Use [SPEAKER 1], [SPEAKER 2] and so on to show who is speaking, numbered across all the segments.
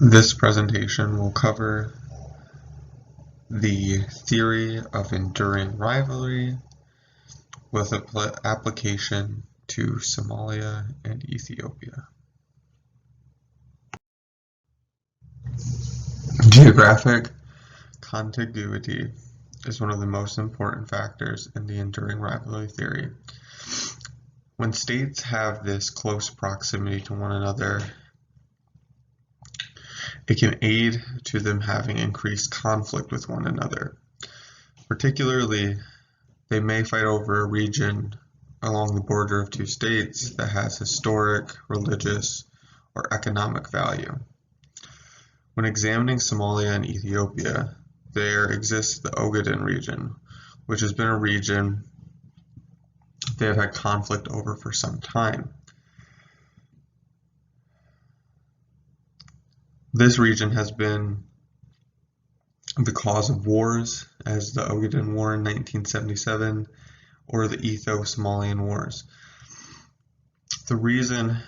[SPEAKER 1] This presentation will cover the theory of enduring rivalry with application to Somalia and Ethiopia. Geographic contiguity is one of the most important factors in the enduring rivalry theory. When states have this close proximity to one another, it can aid to them having increased conflict with one another. Particularly, they may fight over a region along the border of two states that has historic, religious, or economic value. When examining Somalia and Ethiopia, there exists the Ogaden region, which has been a region they have had conflict over for some time. This region has been the cause of wars, as the Ogaden War in 1977 or the Ethiopia-Somalian Wars. The reason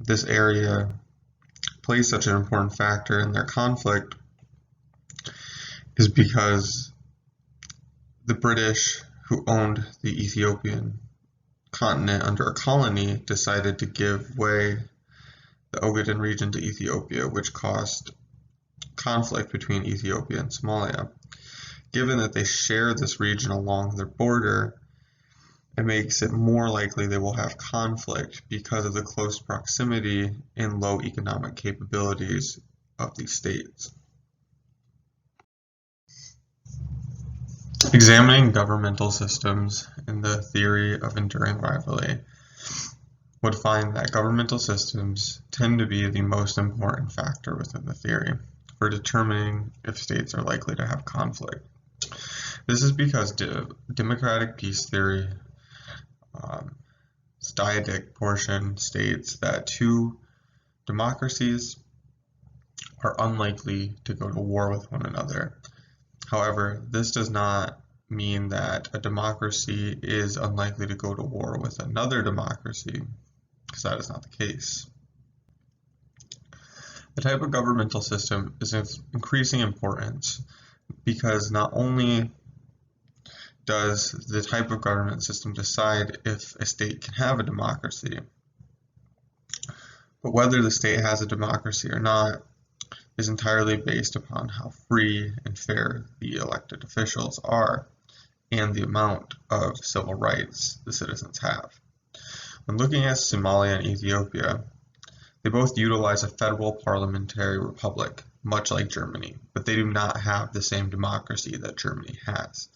[SPEAKER 1] this area plays such an important factor in their conflict is because the British, who owned the Ethiopian continent under a colony, decided to give way the Ogaden region to Ethiopia, which caused conflict between Ethiopia and Somalia. Given that they share this region along their border, it makes it more likely they will have conflict because of the close proximity and low economic capabilities of these states. Examining governmental systems in the theory of enduring rivalry would find that governmental systems tend to be the most important factor within the theory for determining if states are likely to have conflict. This is because democratic peace theory, its dyadic portion states that two democracies are unlikely to go to war with one another. However, this does not mean that a democracy is unlikely to go to war with another democracy, because that is not the case. The type of governmental system is of increasing importance because not only does the type of government system decide if a state can have a democracy, but whether the state has a democracy or not is entirely based upon how free and fair the elected officials are and the amount of civil rights the citizens have. When looking at Somalia and Ethiopia, they both utilize a federal parliamentary republic, much like Germany, but they do not have the same democracy that Germany has.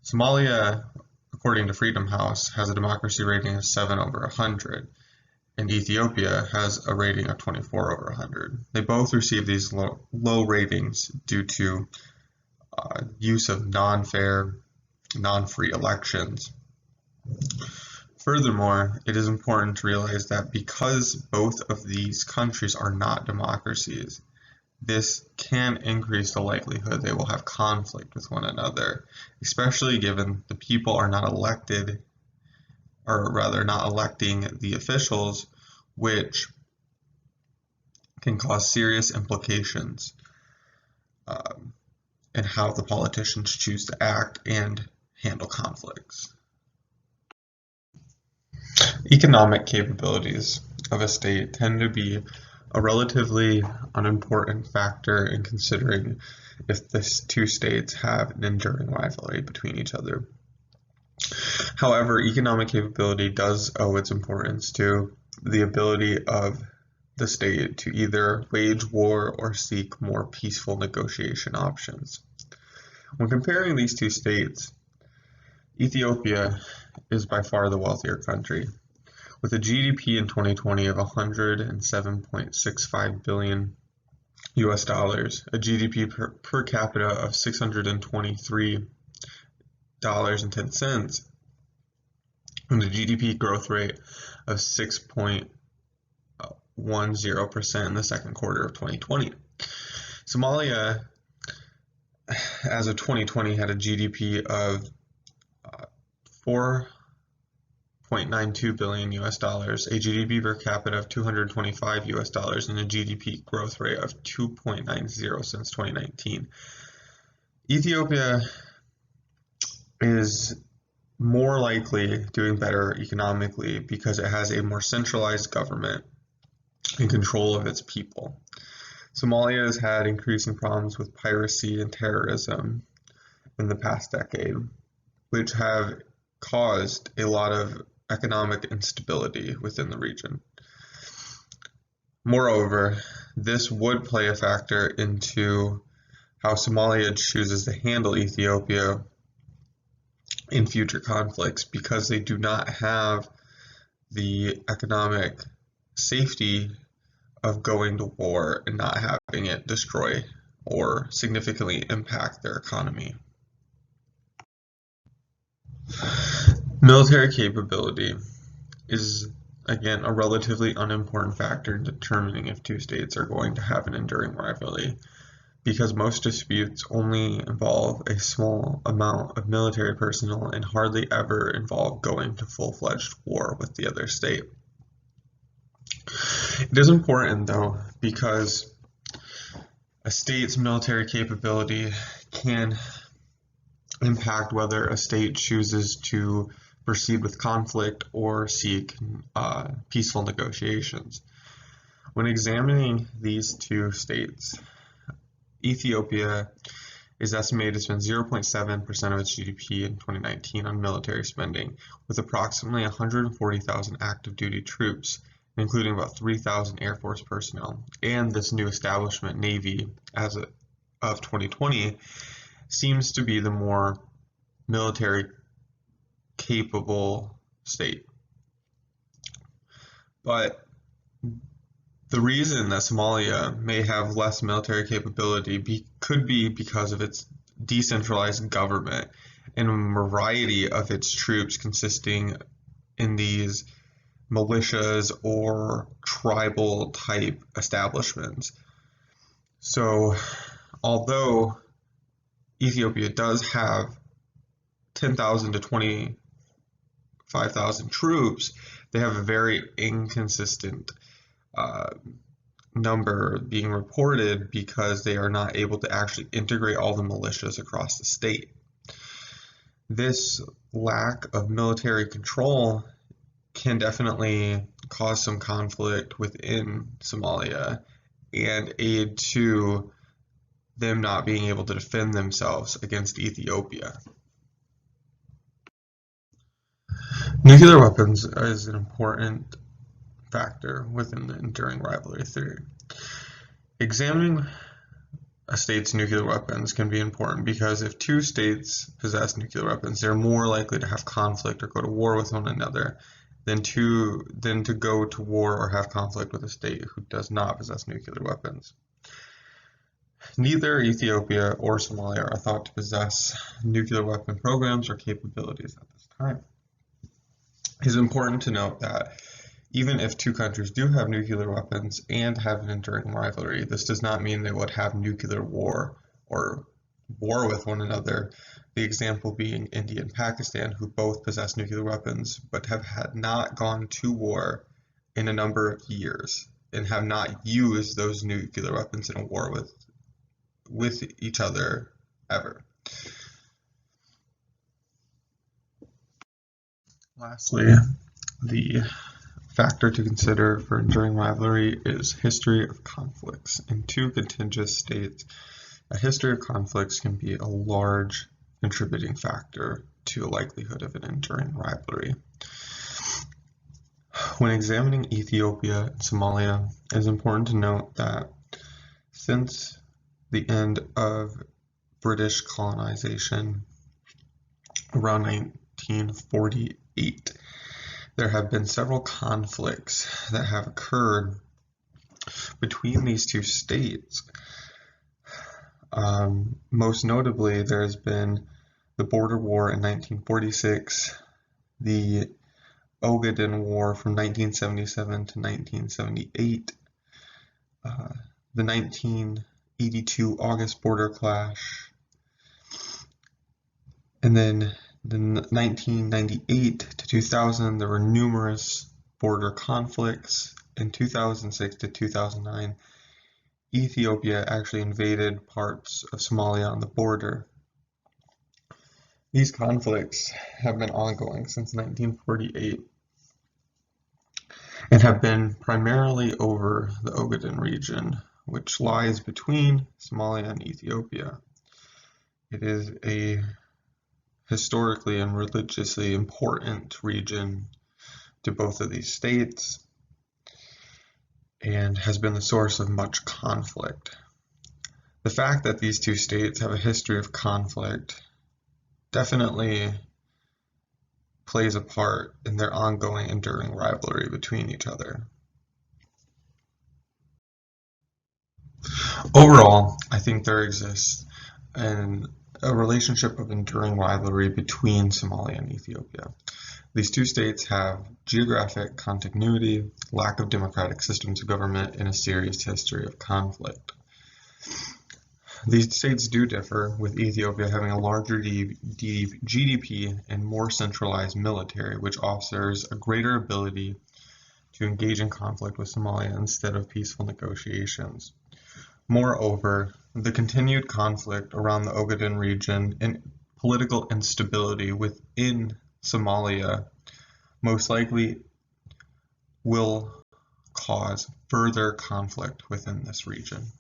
[SPEAKER 1] Somalia, according to Freedom House, has a democracy rating of 7/100, and Ethiopia has a rating of 24/100. They both receive these low ratings due to use of non-fair, non-free elections. Furthermore, it is important to realize that because both of these countries are not democracies, this can increase the likelihood they will have conflict with one another, especially given the people are not elected, or rather not electing the officials, which can cause serious implications in how the politicians choose to act and handle conflicts. Economic capabilities of a state tend to be a relatively unimportant factor in considering if the two states have an enduring rivalry between each other. However, economic capability does owe its importance to the ability of the state to either wage war or seek more peaceful negotiation options. When comparing these two states, Ethiopia is by far the wealthier country. With a GDP in 2020 of $107.65 billion US dollars, a GDP per capita of $623.10, and a GDP growth rate of 6.10% in the second quarter of 2020. Somalia, as of 2020, had a GDP of $0.92 billion US dollars, a GDP per capita of $225 US dollars, and a GDP growth rate of 2.90 since 2019. Ethiopia is more likely doing better economically because it has a more centralized government and control of its people. Somalia has had increasing problems with piracy and terrorism in the past decade, which have caused a lot of economic instability within the region. Moreover, this would play a factor into how Somalia chooses to handle Ethiopia in future conflicts, because they do not have the economic safety of going to war and not having it destroy or significantly impact their economy. Military capability is, again, a relatively unimportant factor in determining if two states are going to have an enduring rivalry, because most disputes only involve a small amount of military personnel and hardly ever involve going to full-fledged war with the other state. It is important, though, because a state's military capability can impact whether a state chooses to proceed with conflict or seek peaceful negotiations. When examining these two states, Ethiopia is estimated to spend 0.7% of its GDP in 2019 on military spending, with approximately 140,000 active duty troops, including about 3,000 Air Force personnel. And this new establishment, Navy, as of 2020, seems to be the more military capable state. But the reason that Somalia may have less military capability could be because of its decentralized government and a variety of its troops consisting in these militias or tribal type establishments. So, although Ethiopia does have 10,000 to 25,000 troops, they have a very inconsistent number being reported because they are not able to actually integrate all the militias across the state. This lack of military control can definitely cause some conflict within Somalia and aid to them not being able to defend themselves against Ethiopia. Nuclear weapons is an important factor within the enduring rivalry theory. Examining a state's nuclear weapons can be important because if two states possess nuclear weapons, they're more likely to have conflict or go to war with one another than to go to war or have conflict with a state who does not possess nuclear weapons. Neither Ethiopia or Somalia are thought to possess nuclear weapon programs or capabilities at this time. It is important to note that even if two countries do have nuclear weapons and have an enduring rivalry, this does not mean they would have nuclear war or war with one another. The example being India and Pakistan, who both possess nuclear weapons but have not gone to war in a number of years and have not used those nuclear weapons in a war with each other ever. Lastly, the factor to consider for enduring rivalry is history of conflicts. In two contiguous states, a history of conflicts can be a large contributing factor to the likelihood of an enduring rivalry. When examining Ethiopia and Somalia, it is important to note that since the end of British colonization around 1948, there have been several conflicts that have occurred between these two states. Most notably, there has been the border war in 1946, the Ogaden War from 1977 to 1978, the 1982 August border clash, and then In 1998 to 2000, there were numerous border conflicts. In 2006 to 2009, Ethiopia actually invaded parts of Somalia on the border. These conflicts have been ongoing since 1948 and have been primarily over the Ogaden region, which lies between Somalia and Ethiopia. It is a historically and religiously important region to both of these states and has been the source of much conflict. The fact that these two states have a history of conflict definitely plays a part in their ongoing, enduring rivalry between each other. Overall, I think there exists a relationship of enduring rivalry between Somalia and Ethiopia. These two states have geographic contiguity, lack of democratic systems of government, and a serious history of conflict. These states do differ, with Ethiopia having a larger GDP and more centralized military, which offers a greater ability to engage in conflict with Somalia instead of peaceful negotiations. Moreover, the continued conflict around the Ogaden region and political instability within Somalia most likely will cause further conflict within this region.